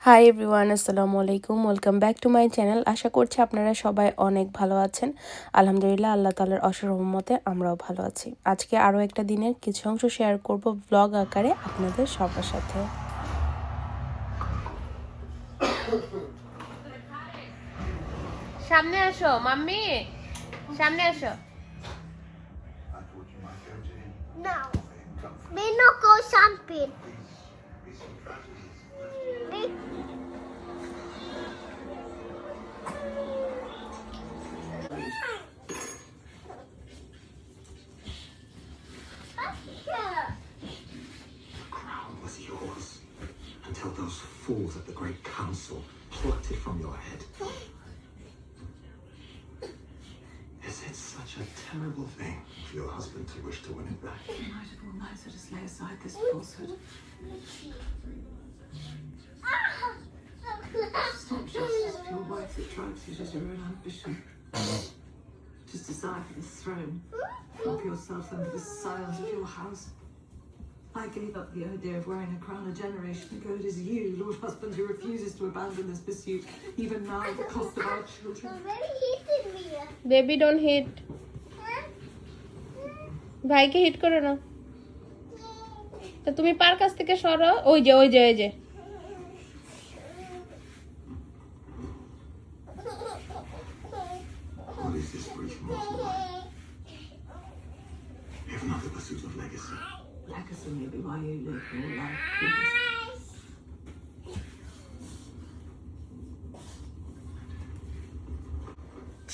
High everyone, আসসালামু আলাইকুম। Welcome back to my channel. আশা করছি আপনারা সবাই অনেক ভালো আছেন। আলহামদুলিল্লাহ, আল্লাহ তাআলার অশেষ রহমতে আমরাও ভালো আছি। আজকে আরও একটা দিনের কিছু অংশ শেয়ার করব ব্লগ আকারে আপনাদের সবার সাথে। সামনে আসো মাম্মি, সামনে আসো। No, we not go camping. We The crown was yours until those fools at the Great Council plucked it from your head. Is it such a terrible thing for your husband to wish to win it back? You might have all nicer just lay aside this falsehood. It's not justice for your wife that drives you, it is your own ambition. Just desire for the throne. Lump yourself under the scions of your house. I gave up the idea of wearing a crown a generation ago. It is you, Lord Husband, who refuses to abandon this pursuit, even now at the cost of our children. very hated me. Baby don't hit, ভাইকে hit করো না। তো তুমি পার কাছ থেকে সরো। ওই যে ওই যে ওই যে What is this brief mortal life, if not the pursuit of legacy? Legacy may be why you live your life, please.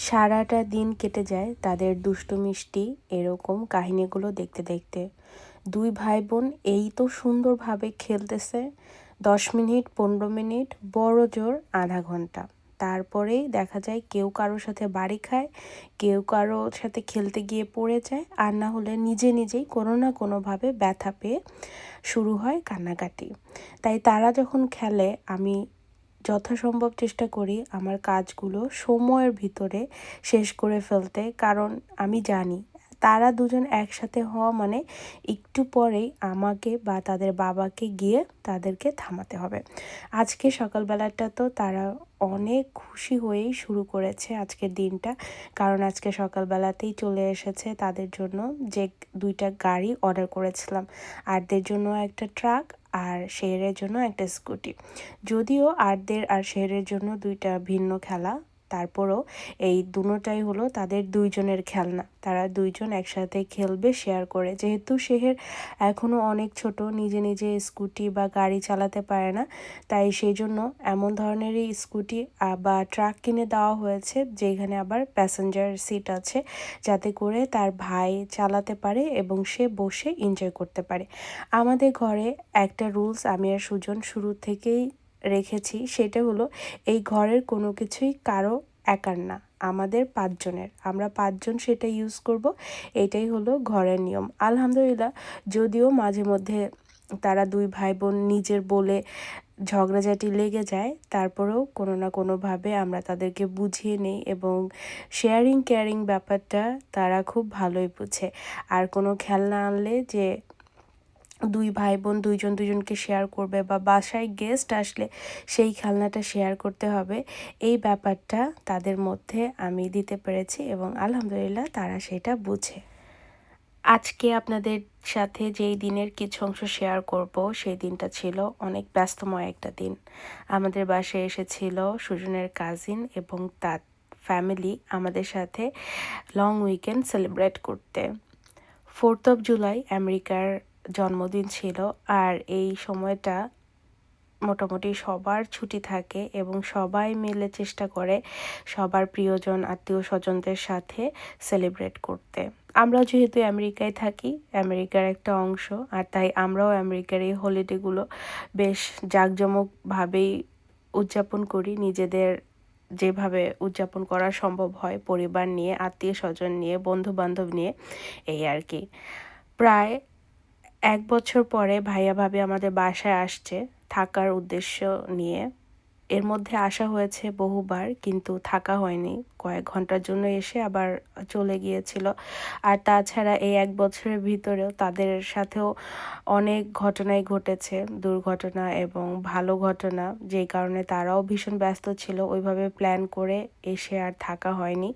সারাটা দিন কেটে যায় তাদের দুষ্টু মিষ্টি এরকম কাহিনীগুলো দেখতে দেখতে। দুই ভাই বোন এই তো সুন্দরভাবে খেলতেছে 10 মিনিট 15 মিনিট, বড় জোর আধা ঘন্টা। তারপরেই দেখা যায় কেউ কারোর সাথে বাড়ি খায়, কেউ কারোর সাথে খেলতে গিয়ে পড়ে যায়, আর না হলে নিজে নিজেই কোনো না কোনোভাবে ব্যথা পেয়ে শুরু হয় কান্নাকাটি। তাই তারা যখন খেলে আমি যথাসম্ভব চেষ্টা করি আমার কাজগুলো সময়ের ভিতরে শেষ করে ফেলতে, কারণ আমি জানি তারা দুজন একসাথে হওয়া মানে একটু পরেই আমাকে বা তাদের বাবাকে গিয়ে তাদেরকে থামাতে হবে। আজকে সকালবেলাটা তো তারা অনেক খুশি হয়েই শুরু করেছে আজকের দিনটা, কারণ আজকে সকালবেলাতেই চলে এসেছে তাদের জন্য যে 2টা গাড়ি অর্ডার করেছিলাম, আরদের জন্য একটা ট্রাক আর শেহরের জন্য একটা স্কুটি। যদিও আরদের আর শেহরের জন্য 2টা ভিন্ন খেলা, তারপরও এই দুটোটাই হলো তাদের দুইজনের খেলনা। তারা দুইজন একসাথে খেলবে শেয়ার করে, যেহেতু শেহের এখনও অনেক ছোট, নিজে নিজে স্কুটি বা গাড়ি চালাতে পারে না, তাই সেই জন্য এমন ধরনেরই স্কুটি বা ট্রাক কিনে দেওয়া হয়েছে যেখানে আবার প্যাসেঞ্জার সিট আছে, যাতে করে তার ভাই চালাতে পারে এবং সে বসে এনজয় করতে পারে। আমাদের ঘরে একটা রুলস আমি আর সুজন শুরু থেকেই রেখেছি, সেটা হলো এই ঘরের কোনো কিছুই কারো একার না, আমাদের 5 জনের। আমরা 5 জন সেটা ইউজ করব, এটাই হলো ঘরের নিয়ম। আলহামদুলিল্লাহ, যদিও মাঝে মধ্যে তারা দুই ভাই বোন নিজের বলে ঝগড়াঝাটি লেগে যায়, তারপরেও কোনো না কোনোভাবে আমরা তাদেরকে বুঝিয়ে নেই এবং শেয়ারিং কেয়ারিং ব্যাপারটা তারা খুব ভালোই বুঝে। আর কোনো খেলনা আনলে যে দুই ভাই বোন দুইজন দুজনকে শেয়ার করবে বা বাসায় গেস্ট আসলে সেই খেলনাটা শেয়ার করতে হবে, এই ব্যাপারটা তাদের মধ্যে আমি দিতে পেরেছি এবং আলহামদুলিল্লাহ তারা সেটা বুঝে। আজকে আপনাদের সাথে যেই দিনের কিছু অংশ শেয়ার করব, সেই দিনটা ছিল অনেক ব্যস্তময় একটা দিন। আমাদের বাসায় এসেছিল সুজনের কাজিন এবং তার ফ্যামিলি আমাদের সাথে লং উইকেন্ড সেলিব্রেট করতে। 4th of July আমেরিকার জন্মদিন ছিল, আর এই সময়টা মোটামুটি সবার ছুটি থাকে এবং সবাই মিলে চেষ্টা করে সবার প্রিয়জন আত্মীয় স্বজনদের সাথে সেলিব্রেট করতে। আমরা যেহেতু আমেরিকায় থাকি, আমেরিকার একটা অংশ, আর তাই আমরাও আমেরিকার এই হলিডেগুলো বেশ জাঁকজমকভাবেই উদযাপন করি, নিজেদের যেভাবে উদযাপন করা সম্ভব হয়, পরিবার নিয়ে, আত্মীয় স্বজন নিয়ে, বন্ধু বান্ধব নিয়ে, এই আর কি। প্রায় 1 বছর পরে ভাইয়া ভাবি আমাদের বাসায় আসছে থাকার উদ্দেশ্য নিয়ে। এর মধ্যে আসা হয়েছে বহুবার, কিন্তু থাকা হয়নি। কয়েক ঘন্টার জন্য এসে আবার চলে গিয়েছিল। আর তাছাড়া এই 1 বছরের ভিতরেও তাদের সাথেও অনেক ঘটনাই ঘটেছে, দুর্ঘটনা এবং ভালো ঘটনা, যেই কারণে তারাও ভীষণ ব্যস্ত ছিল। ওইভাবে প্ল্যান করে এসে আর থাকা হয়নি।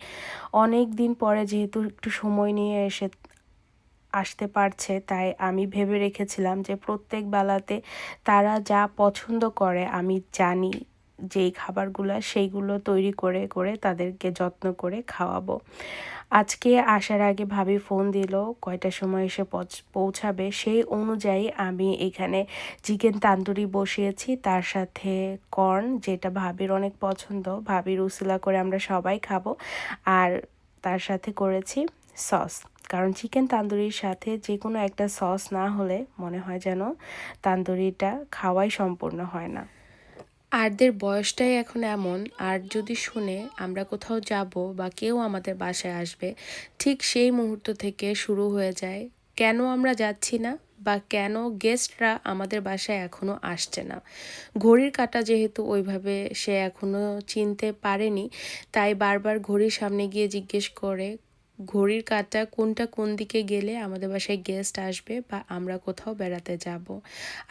অনেক দিন পরে যেহেতু একটু সময় নিয়ে আসতে পারছে, তাই আমি ভেবে রেখেছিলাম যে প্রত্যেক বেলাতে তারা যা পছন্দ করে আমি জানি যেই খাবারগুলো, সেইগুলো তৈরি করে করে তাদেরকে যত্ন করে খাওয়াবো। আজকে আসার আগে ভাবি ফোন দিল কয়টার সময় এসে পৌঁছাবে, সেই অনুযায়ী আমি এখানে চিকেন তান্দুরি বসিয়েছি, তার সাথে কর্ন, যেটা ভাবির অনেক পছন্দ, ভাবির উসিলা করে আমরা সবাই খাবো। আর তার সাথে করেছি সস, কারণ চিকেন তান্দুরির সাথে যে কোনো একটা সস না হলে মনে হয় যেন তান্দুরিটা খাওয়াই সম্পূর্ণ হয় না। আরদের বয়সটাই এখন এমন, আর যদি শুনে আমরা কোথাও যাব বা কেউ আমাদের বাসায় আসবে, ঠিক সেই মুহূর্ত থেকে শুরু হয়ে যায় কেন আমরা যাচ্ছি না বা কেন গেস্টরা আমাদের বাসায় এখনও আসছে না। ঘড়ির কাঁটা যেহেতু ওইভাবে সে এখনও চিনতে পারেনি, তাই বারবার ঘড়ির সামনে গিয়ে জিজ্ঞেস করে ঘড়ির কাঁটা কোনটা কোন দিকে গেলে আমাদের বাসায় গেস্ট আসবে বা আমরা কোথাও বেড়াতে যাব।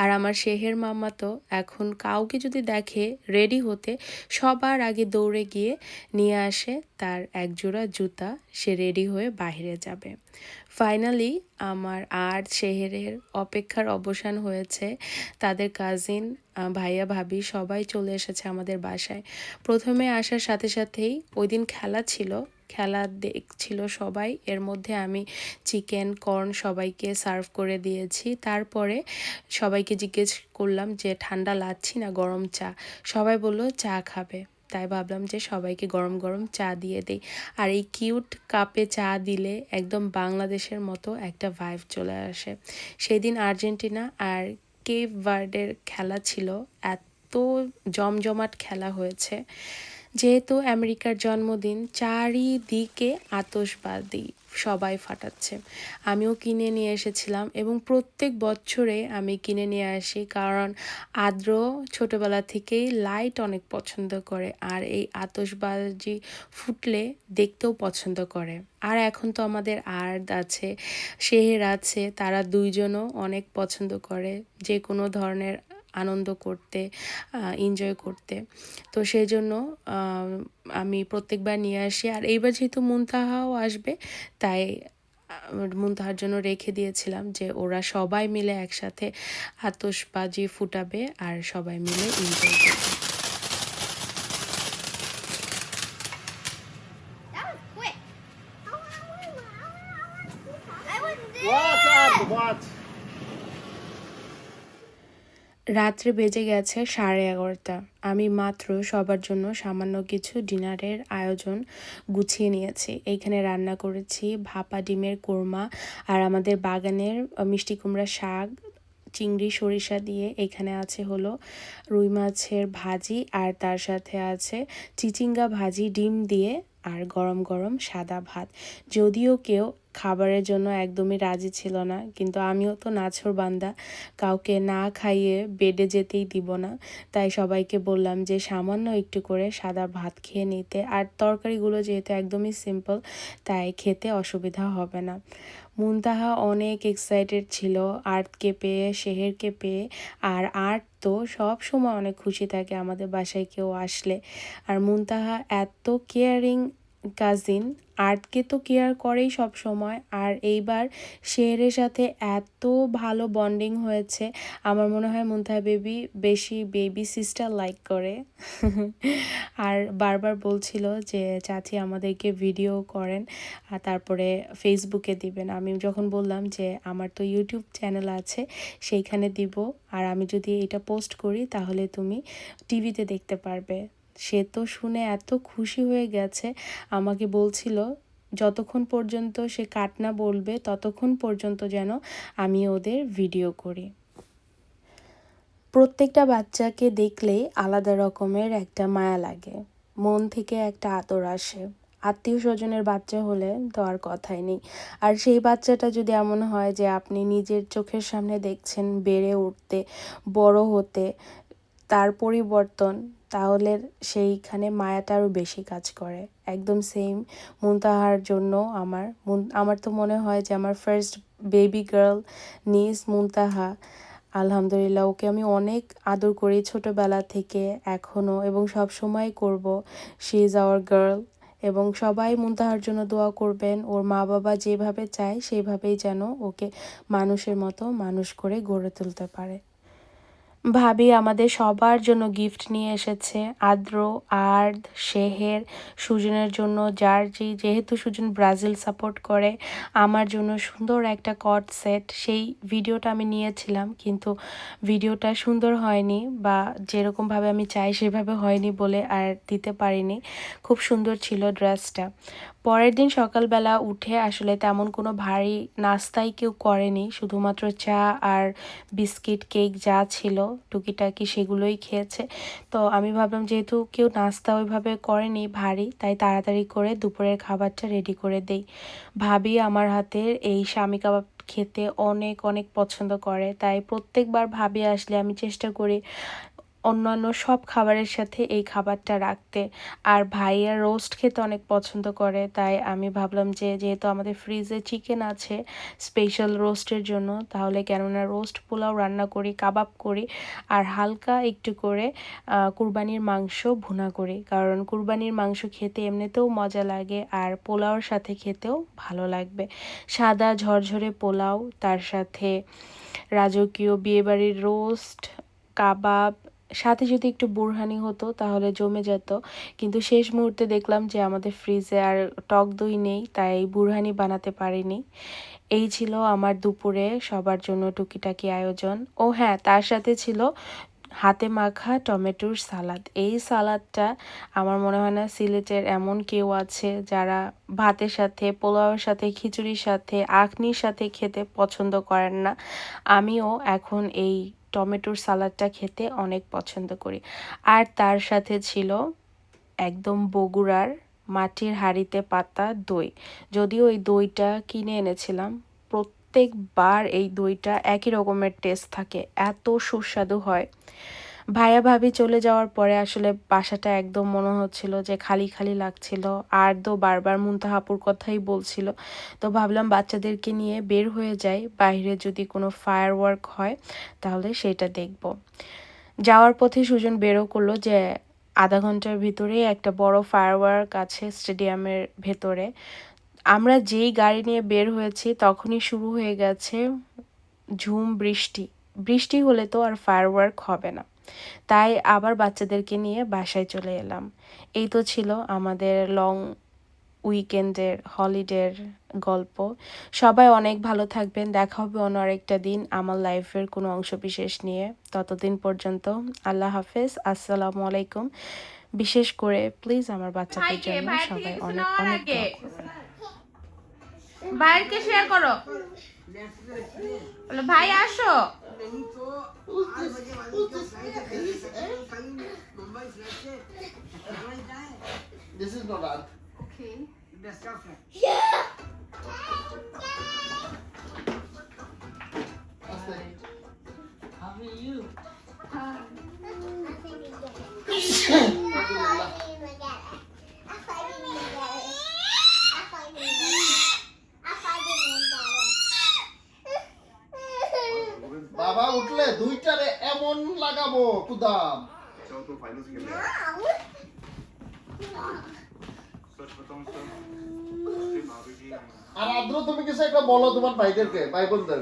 আর আমার শেহের মামা তো এখন কাউকে যদি দেখে রেডি হতে, সবার আগে দৌড়ে গিয়ে নিয়ে আসে তার একজোড়া জুতা, সে রেডি হয়ে বাইরে যাবে। ফাইনালি আমার আর শেহেরের অপেক্ষার অবসান হয়েছে। তাদের কাজিন, ভাইয়া ভাবি সবাই চলে এসেছে আমাদের বাসায়। প্রথমে আসার সাথে সাথেই ওই দিন খেলা ছিল, খেলা দেখছিল সবাই। এর মধ্যে আমি চিকেন কর্ন সবাইকে সার্ভ করে দিয়েছি। তারপরে সবাইকে জিজ্ঞেস করলাম যে ঠান্ডা লাগছি না গরম চা, সবাই বলল চা খাবে। তাই ভাবলাম যে সবাইকে গরম গরম চা দিয়ে দেই। আর এই কিউট কাপে চা দিলে একদম বাংলাদেশের মতো একটা ভাইব চলে আসে। সেদিন আর্জেন্টিনা আর কেপ ভার্ডের খেলা ছিল, এত জমজমাট খেলা হয়েছে। যেহেতু আমেরিকার জন্মদিন, চারিদিকে আতশবাজি সবাই ফাটাচ্ছে। আমিও কিনে নিয়ে এসেছিলাম এবং প্রত্যেক বছরে আমি কিনে নিয়ে আসি, কারণ আদ্র ছোটবেলা থেকেই লাইট অনেক পছন্দ করে আর এই আতশবাজি ফুটলে দেখতেও পছন্দ করে। আর এখন তো আমাদের আর্দ আছে, শেহের আছে, তারা দুইজনও অনেক পছন্দ করে যে কোনো ধরনের আনন্দ করতে, এনজয় করতে। তো সেই জন্য আমি প্রত্যেকবার নিয়ে আসি। আর এইবার যেহেতু মুনতাহাও আসবে, তাই মুনতাহার জন্য রেখে দিয়েছিলাম যে ওরা সবাই মিলে একসাথে আতশবাজি ফুটাবে আর সবাই মিলে এনজয় করবে। That was quick. I wasn't there. What's up? What? রাত্রে বেজে গেছে 11:30। আমি মাত্র সবার জন্য সামান্য কিছু ডিনারের আয়োজন গুছিয়ে নিয়েছি। এইখানে রান্না করেছি ভাপা ডিমের কোরমা আর আমাদের বাগানের মিষ্টি কুমড়া শাক, চিংড়ি সরিষা দিয়ে। এখানে আছে হলো রুই মাছের ভাজি আর তার সাথে আছে চিচিঙ্গা ভাজি ডিম দিয়ে, আর গরম গরম সাদা ভাত। যদিও কেউ খাবারের জন্য একদমই রাজি ছিল না, কিন্তু আমিও তো নাছোড়বান্দা, কাউকে না খাইয়ে বেডে যেতেই দিব না। তাই সবাইকে বললাম যে সামান্য একটু করে সাদা ভাত খেয়ে নিতে। আর তরকারিগুলো যেহেতু একদমই সিম্পল, তাই খেতে অসুবিধা হবে না। মুনতাহা অনেক এক্সাইটেড ছিল আর্টকে পেয়ে, শেহেরকে পেয়ে। আর আর্ট তো সব সময় অনেক খুশি থাকে আমাদের বাসায় কেউ আসলে। আর মুনতাহা এত কেয়ারিং কাজিন, আর্টকে তো কেয়ার করেই সব সময়, আর এইবার শেহেরের সাথে এত ভালো বন্ডিং হয়েছে। আমার মনে হয় মুনতাহা বেবি বেশি বেবি সিস্টার লাইক করে। আর বারবার বলছিল যে চাচি আমাদেরকে ভিডিও করেন আর তারপরে ফেসবুকে দিবেন। আমি যখন বললাম যে আমার তো ইউটিউব চ্যানেল আছে, সেইখানে দিব, আর আমি যদি এটা পোস্ট করি তাহলে তুমি টিভিতে দেখতে পারবে। সে তো শুনে এত খুশি হয়ে গেছে, আমাকে বলছিল যতক্ষণ পর্যন্ত সে কাট না বলবে ততক্ষণ পর্যন্ত যেন আমি ওদের ভিডিও করি। প্রত্যেকটা বাচ্চাকে দেখলেই আলাদা রকমের একটা মায়া লাগে, মন থেকে একটা আদর আসে। আত্মীয় স্বজনের বাচ্চা হলে তো আর কথাই নেই। আর সেই বাচ্চাটা যদি এমন হয় যে আপনি নিজের চোখের সামনে দেখছেন বেড়ে উঠতে, বড় হতে, তার পরিবর্তন, তাহলে সেইখানে মায়াটা আরও বেশি কাজ করে। একদম সেম মুনতাহার জন্য আমার তো মনে হয় যে আমার ফার্স্ট বেবি গার্ল নিজ মুনতাহা। আলহামদুলিল্লাহ, ওকে আমি অনেক আদর করি ছোটোবেলা থেকে এখনও, এবং সব সময় করব। She is our girl. এবং সবাই মুনতাহার জন্য দোয়া করবেন, ওর মা বাবা যেভাবে চায় সেইভাবেই যেন ওকে মানুষের মতো মানুষ করে গড়ে তুলতে পারে। ভাবি আমাদের সবার জন্য গিফট নিয়ে এসেছে। আদ্র, আর্দ, শেহের, সুজনের জন্য জার্জি, যেহেতু সুজন ব্রাজিল সাপোর্ট করে, আমার জন্য সুন্দর একটা কট সেট। সেই ভিডিওটা আমি নিয়েছিলাম, কিন্তু ভিডিওটা সুন্দর হয়নি, বা যেরকমভাবে আমি চাই সেভাবে হয়নি বলে আর দিতে পারিনি। খুব সুন্দর ছিল ড্রেসটা। পরের দিন সকালবেলা উঠে আসলে তেমন কোনো ভারী নাস্তাই কেউ করেনি, শুধুমাত্র চা আর বিস্কিট, কেক যা ছিল টুকিটাকি সেগুলোই খেয়েছে। তো আমি ভাবলাম যেহেতু কেউ নাস্তা ওইভাবে করেনি ভারী, তাই তাড়াতাড়ি করে দুপুরের খাবারটা রেডি করে দেই। ভাবি আমার হাতের এই শামি কাবাব খেতে অনেক অনেক পছন্দ করে, তাই প্রত্যেকবার ভাবি আসলে আমি চেষ্টা করি অন্যান্য সব খাবারের সাথে এই খাবারটা রাখতে। আর ভাইয়া রোস্ট খেতে অনেক পছন্দ করে, তাই আমি ভাবলাম যে যেহেতু আমাদের ফ্রিজে চিকেন আছে স্পেশাল রোস্টের জন্য, তাহলে কেননা রোস্ট পোলাও রান্না করি, কাবাব করি, আর হালকা একটু করে কুরবানির মাংস ভুনা করি, কারণ কুরবানির মাংস খেতে এমনিতেও মজা লাগে আর পোলাওর সাথে খেতেও ভালো লাগবে। সাদা ঝরঝরে পোলাও, তার সাথে রাজকীয় বিয়েবাড়ির রোস্ট, কাবাব, সাথে যদি একটু বুরহানি হতো তাহলে জমে যেত। কিন্তু শেষ মুহূর্তে দেখলাম যে আমাদের ফ্রিজে আর টক দই নেই, তাই বুরহানি বানাতে পারিনি। এই ছিল আমার দুপুরে সবার জন্য টুকিটাকি আয়োজন। ও হ্যাঁ, তার সাথে ছিল হাতে মাখা টমেটোর সালাদ। এই সালাদটা আমার মনে হয় না সিলেটের এমন কেউ আছে যারা ভাতের সাথে, পোলাওয়ের সাথে, খিচুড়ির সাথে, আখনির সাথে খেতে পছন্দ করেন না। আমিও এখন এই টমেটোর সালাদটা খেতে অনেক পছন্দ করি। আর তার সাথে ছিল একদম বগুড়ার মাটির হাঁড়িতে পাতা দই। যদিও এই দইটা কিনে এনেছিলাম, প্রত্যেকবার এই দইটা একই রকমের টেস্ট থাকে, এত সুস্বাদু হয়। ভাইয়া ভাবি চলে যাওয়ার পরে আসলে বাসাটা একদম মনে হচ্ছিল যে খালি খালি লাগছিল। আর তো বারবার মুনতাহাপুর কথাই বলছিল। তো ভাবলাম বাচ্চাদেরকে নিয়ে বের হয়ে যাই, বাইরে যদি কোনো ফায়ার ওয়ার্ক হয় তাহলে সেটা দেখব। যাওয়ার পথে সুজন বেরও করলো যে আধা ঘন্টার ভিতরেই একটা বড় ফায়ার ওয়ার্ক আছে স্টেডিয়ামের ভেতরে। আমরা যেই গাড়ি নিয়ে বের হয়েছি তখনই শুরু হয়ে গেছে ঝুম বৃষ্টি। বৃষ্টি হলে তো আর ফায়ার ওয়ার্ক হবে না, তাই আবার বাচ্চাদেরকে নিয়ে বাসায় চলে এলাম। এই তো ছিল আমাদের লং উইকেন্ডের হলিডের গল্প। সবাই অনেক ভালো থাকবেন, দেখা হবে অন্য আরেকটা দিন আমার লাইফের কোনো অংশ বিশেষ নিয়ে। ততদিন পর্যন্ত আল্লাহ হাফেজ, আসসালামু আলাইকুম। বিশেষ করে প্লিজ আমার বাচ্চাদের জন্য সবাই অনেক অনেক দোয়া করবেন। ভাইকে শেয়ার করো, বলো ভাই আসো। This is not art. Okay. How are you? বাবা উঠলে দুইটারে এমন লাগাবো কুদাম। चलो तो फाइनल्स खेल रहे सच बताऊं सर उसके भाभी जी আর আদ্র তুমি কিছু একটা বলো তোমার ভাইদেরকে, ভাই বোনদের।